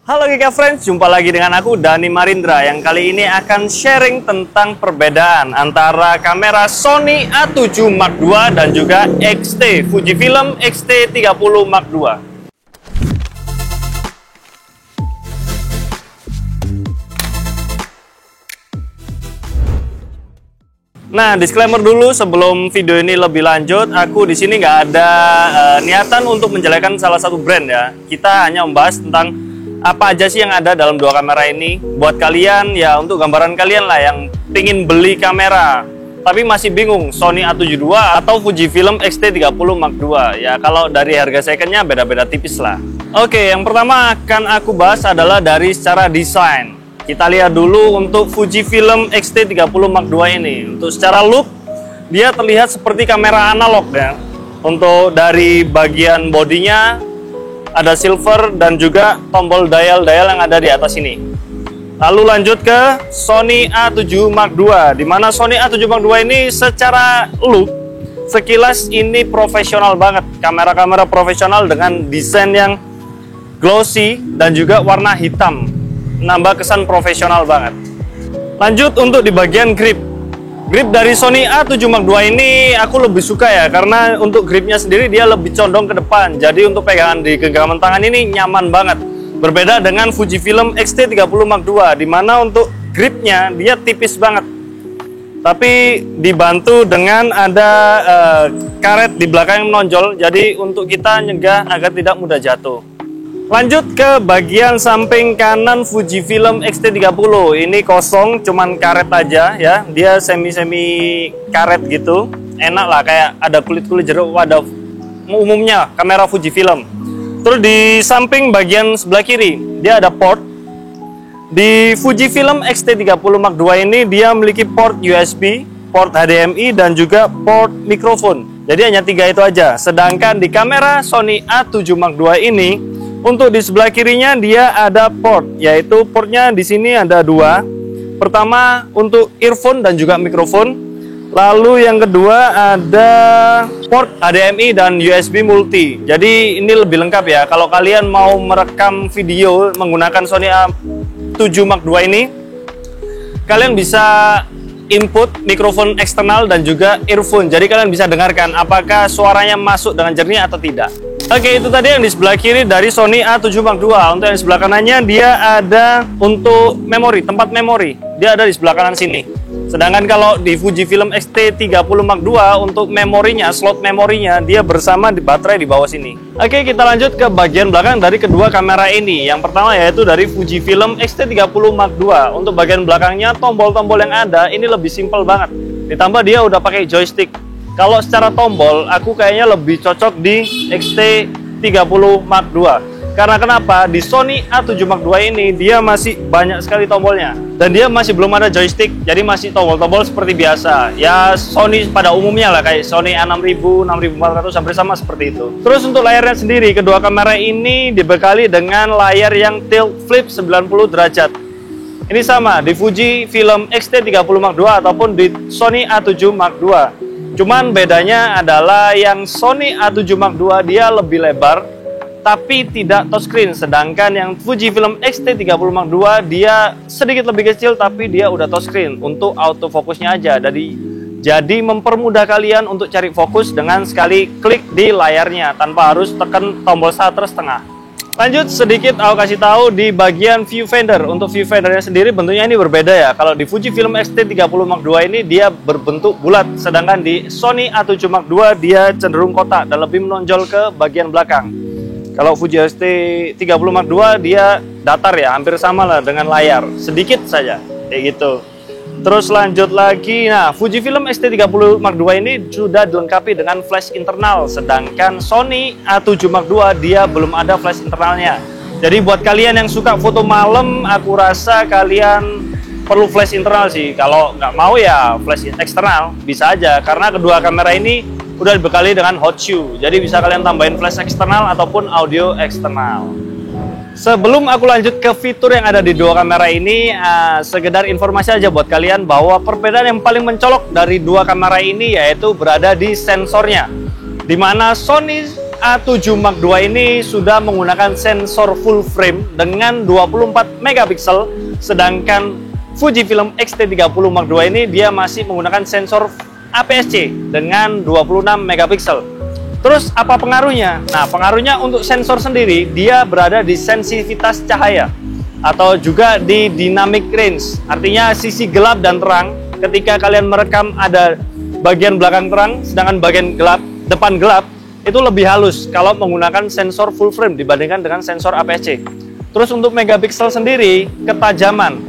Halo Giga Friends, jumpa lagi dengan aku Dani Marindra yang kali ini akan sharing tentang perbedaan antara kamera Sony A7 Mark II dan juga XT Fujifilm X-T30 Mark II. Nah, disclaimer dulu sebelum video ini lebih lanjut, aku di sini nggak ada niatan untuk menjelekkan salah satu brand ya. Kita hanya membahas tentang apa aja sih yang ada dalam dua kamera ini. Buat kalian ya, untuk gambaran kalian lah yang pingin beli kamera tapi masih bingung Sony A7 II atau Fujifilm X-T30 Mark II. Ya kalau dari harga secondnya beda-beda tipis lah. Oke, yang pertama akan aku bahas adalah dari secara desain. Kita lihat dulu untuk Fujifilm X-T30 Mark II ini. Untuk secara look, dia terlihat seperti kamera analog ya. Untuk dari bagian bodinya ada silver dan juga tombol dial-dial yang ada di atas ini. Lalu lanjut ke Sony A7 Mark II, di mana Sony A7 Mark II ini secara look sekilas ini profesional banget. Kamera-kamera profesional dengan desain yang glossy dan juga warna hitam, nambah kesan profesional banget. Lanjut untuk di bagian grip. Grip dari Sony A7 Mark II ini aku lebih suka ya, karena untuk gripnya sendiri dia lebih condong ke depan. Jadi untuk pegangan di genggaman tangan ini nyaman banget. Berbeda dengan Fujifilm X-T30 Mark II, di mana untuk gripnya dia tipis banget. Tapi dibantu dengan ada karet di belakang yang menonjol, jadi untuk kita nyegah agar tidak mudah jatuh. Lanjut ke bagian samping kanan Fujifilm X-T30. Ini kosong, cuman karet aja ya. Dia semi-semi karet gitu. Enak lah, kayak ada kulit-kulit jeruk pada umumnya kamera Fujifilm. Terus di samping bagian sebelah kiri, dia ada port. Di Fujifilm X-T30 Mark II ini dia memiliki port USB, port HDMI, dan juga port mikrofon. Jadi hanya 3 itu aja. Sedangkan di kamera Sony A7 Mark II ini, untuk di sebelah kirinya dia ada port, yaitu portnya di sini ada 2. Pertama untuk earphone dan juga mikrofon. Lalu yang kedua ada port HDMI dan USB multi. Jadi ini lebih lengkap ya. Kalau kalian mau merekam video menggunakan Sony A7 Mark II ini, kalian bisa input mikrofon eksternal dan juga earphone. Jadi kalian bisa dengarkan apakah suaranya masuk dengan jernih atau tidak. Oke, itu tadi yang di sebelah kiri dari Sony A7 Mark II. Untuk yang sebelah kanannya dia ada untuk memori, tempat memori. Dia ada di sebelah kanan sini. Sedangkan kalau di Fujifilm X-T30 Mark II untuk memorinya, slot memorinya dia bersama di baterai di bawah sini. Oke, kita lanjut ke bagian belakang dari kedua kamera ini. Yang pertama yaitu dari Fujifilm X-T30 Mark II. Untuk bagian belakangnya tombol-tombol yang ada ini lebih simpel banget. Ditambah dia udah pakai joystick. Kalau secara tombol, aku kayaknya lebih cocok di X-T30 Mark II. Karena kenapa? Di Sony A7 Mark II ini, dia masih banyak sekali tombolnya. Dan dia masih belum ada joystick, jadi masih tombol-tombol seperti biasa. Ya, Sony pada umumnya lah, kayak Sony A6000, 6400, hampir sama seperti itu. Terus untuk layarnya sendiri, kedua kamera ini dibekali dengan layar yang tilt flip 90 derajat. Ini sama di Fujifilm X-T30 Mark II ataupun di Sony A7 Mark II. Cuman bedanya adalah yang Sony A7 Mark II dia lebih lebar tapi tidak touchscreen, sedangkan yang Fujifilm X-T30 Mark II dia sedikit lebih kecil tapi dia udah touchscreen untuk autofokusnya aja. Jadi mempermudah kalian untuk cari fokus dengan sekali klik di layarnya tanpa harus tekan tombol shutter setengah. Lanjut sedikit aku kasih tahu di bagian viewfinder. Untuk viewfindernya sendiri bentuknya ini berbeda ya. Kalau di Fujifilm X-T30 Mark II ini dia berbentuk bulat, sedangkan di Sony A7 Mark II dia cenderung kotak dan lebih menonjol ke bagian belakang. Kalau Fuji X-T30 Mark II dia datar ya, hampir sama lah dengan layar, sedikit saja kayak gitu. Terus lanjut lagi, nah Fujifilm X-T30 Mark II ini sudah dilengkapi dengan flash internal, sedangkan Sony A7 Mark II dia belum ada flash internalnya. Jadi buat kalian yang suka foto malam, aku rasa kalian perlu flash internal sih. Kalau nggak mau ya flash eksternal bisa aja, karena kedua kamera ini udah dibekali dengan hot shoe. Jadi bisa kalian tambahin flash eksternal ataupun audio eksternal. Sebelum aku lanjut ke fitur yang ada di dua kamera ini, sekedar informasi aja buat kalian bahwa perbedaan yang paling mencolok dari dua kamera ini yaitu berada di sensornya. Di mana Sony A7 Mark II ini sudah menggunakan sensor full frame dengan 24 megapiksel, sedangkan Fujifilm X-T30 Mark II ini dia masih menggunakan sensor APS-C dengan 26 megapiksel. Terus apa pengaruhnya? Nah, pengaruhnya untuk sensor sendiri, dia berada di sensitivitas cahaya atau juga di dynamic range. Artinya sisi gelap dan terang, ketika kalian merekam ada bagian belakang terang, sedangkan bagian gelap, depan gelap, itu lebih halus kalau menggunakan sensor full frame dibandingkan dengan sensor APS-C. Terus untuk megapiksel sendiri, ketajaman.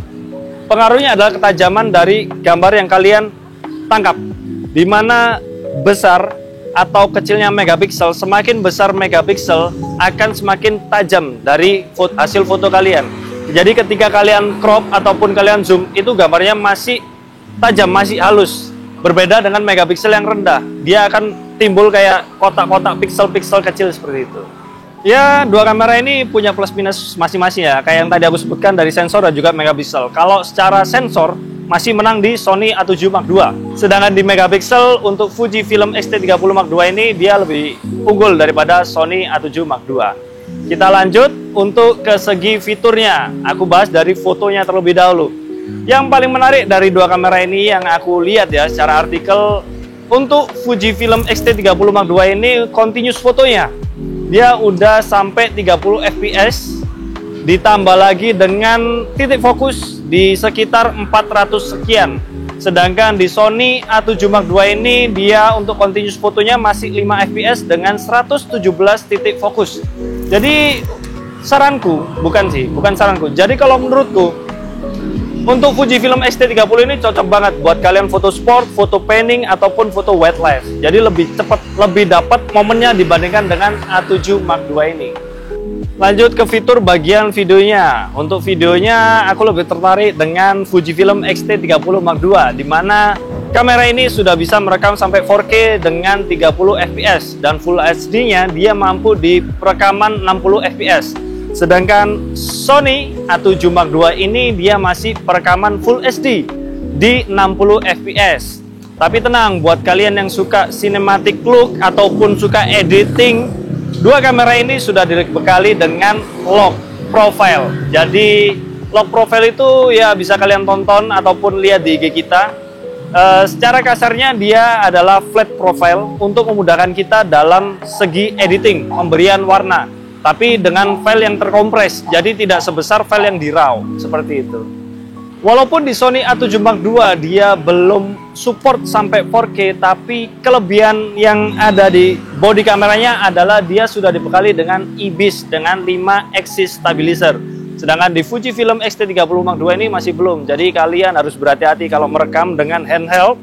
Pengaruhnya adalah ketajaman dari gambar yang kalian tangkap. Di mana besar atau kecilnya megapiksel, semakin besar megapiksel akan semakin tajam dari hasil foto kalian. Jadi ketika kalian crop ataupun kalian zoom, itu gambarnya masih tajam, masih halus. Berbeda dengan megapiksel yang rendah, dia akan timbul kayak kotak-kotak piksel-piksel kecil seperti itu. Ya, dua kamera ini punya plus minus masing-masing ya, kayak yang tadi aku sebutkan dari sensor dan juga megapiksel. Kalau secara sensor, masih menang di Sony A7 Mark II. Sedangkan di megapiksel untuk Fujifilm X-T30 Mark II ini dia lebih unggul daripada Sony A7 Mark II. Kita lanjut untuk ke segi fiturnya. Aku bahas dari fotonya terlebih dahulu. Yang paling menarik dari dua kamera ini yang aku lihat ya secara artikel, untuk Fujifilm X-T30 Mark II ini continuous fotonya. Dia udah sampai 30 fps, ditambah lagi dengan titik fokus di sekitar 400 sekian. Sedangkan di Sony A7 Mark II ini dia untuk continuous fotonya masih 5 fps dengan 117 titik fokus. Jadi saranku, bukan saranku. Jadi kalau menurutku untuk Fujifilm X-T30 ini cocok banget buat kalian foto sport, foto panning ataupun foto wildlife. Jadi lebih cepat, lebih dapat momennya dibandingkan dengan A7 Mark II ini. Lanjut ke fitur bagian videonya. Untuk videonya aku lebih tertarik dengan Fujifilm X-T30 Mark II, di mana kamera ini sudah bisa merekam sampai 4K dengan 30 fps dan Full HD-nya dia mampu di perekaman 60 fps. Sedangkan Sony A7 Mark II ini dia masih perekaman Full HD di 60 fps. Tapi tenang, buat kalian yang suka cinematic look ataupun suka editing, dua kamera ini sudah dibekali dengan lock profile. Jadi lock profile itu ya bisa kalian tonton ataupun lihat di IG kita. Secara kasarnya dia adalah flat profile untuk memudahkan kita dalam segi editing, pemberian warna. Tapi dengan file yang terkompres, jadi tidak sebesar file yang di RAW, seperti itu. Walaupun di Sony A7 Mark II dia belum support sampai 4K, tapi kelebihan yang ada di body kameranya adalah dia sudah dibekali dengan IBIS dengan 5 axis stabilizer. Sedangkan di Fujifilm X-T30 Mark II ini masih belum. Jadi kalian harus berhati-hati kalau merekam dengan handheld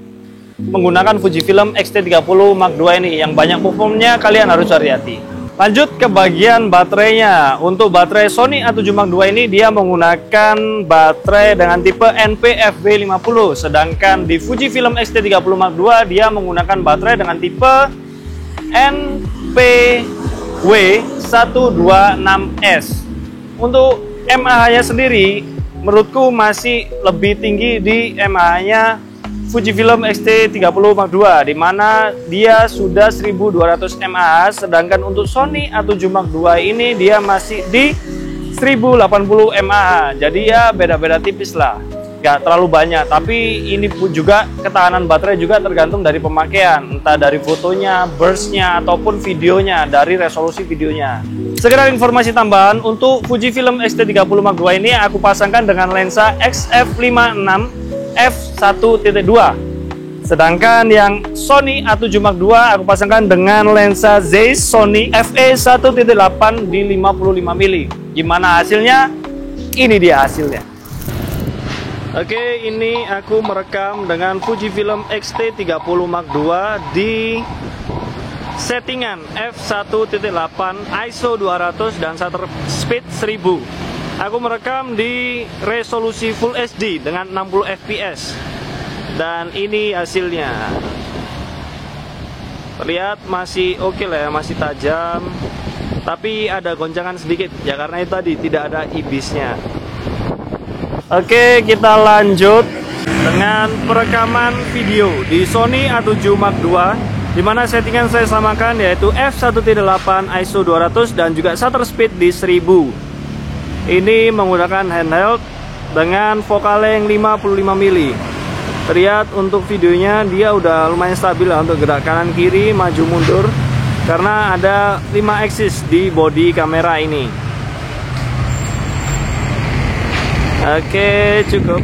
menggunakan Fujifilm X-T30 Mark II ini. Yang banyak movement-nya kalian harus hati-hati. Lanjut ke bagian baterainya. Untuk baterai Sony A7 Mark II ini dia menggunakan baterai dengan tipe NP-FB50. Sedangkan di Fujifilm X-T30 Mark II dia menggunakan baterai dengan tipe NPW126S. Untuk mAh-nya sendiri menurutku masih lebih tinggi di mAh-nya Fujifilm X-T30 Mark II, di mana dia sudah 1200 mAh, sedangkan untuk Sony A7 Mark II ini dia masih di 1080 mAh. Jadi ya beda-beda tipis lah, nggak terlalu banyak. Tapi ini pun juga ketahanan baterai juga tergantung dari pemakaian, entah dari fotonya, burst-nya ataupun videonya, dari resolusi videonya. Sekedar informasi tambahan, untuk Fujifilm X-T30 Mark II ini aku pasangkan dengan lensa XF56 f1.2. Sedangkan yang Sony A7 Mark II aku pasangkan dengan lensa Zeiss Sony FE1.8 di 55mm. Gimana hasilnya? Ini dia hasilnya. Oke, ini aku merekam dengan Fujifilm X-T30 Mark II di settingan f1.8 ISO 200 dan shutter speed 1000. Aku merekam di resolusi Full HD dengan 60 fps. Dan ini hasilnya. Terlihat masih oke lah ya, masih tajam. Tapi ada goncangan sedikit ya, karena itu tadi tidak ada IBIS-nya. Oke, kita lanjut dengan perekaman video di Sony A7 Mark II Dimana settingan saya samakan yaitu f1.8 ISO 200 dan juga shutter speed di 1000. Ini menggunakan handheld dengan focal length 55 mili. Terlihat untuk videonya dia udah lumayan stabil lah untuk gerak kanan kiri, maju mundur, karena ada 5 axis di bodi kamera ini. Oke, cukup.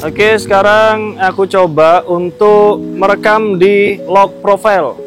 Oke, sekarang aku coba untuk merekam di log profile.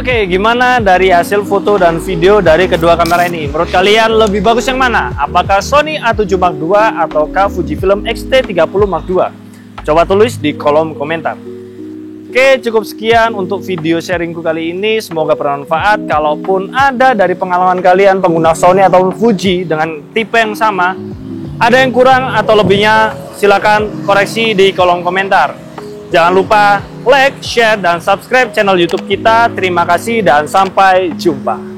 Oke, gimana dari hasil foto dan video dari kedua kamera ini? Menurut kalian lebih bagus yang mana? Apakah Sony A7 Mark II ataukah Fujifilm X-T30 Mark II? Coba tulis di kolom komentar. Oke, cukup sekian untuk video sharingku kali ini. Semoga bermanfaat. Kalaupun ada dari pengalaman kalian pengguna Sony atau Fuji dengan tipe yang sama, ada yang kurang atau lebihnya, silakan koreksi di kolom komentar. Jangan lupa like, share, dan subscribe channel YouTube kita. Terima kasih dan sampai jumpa.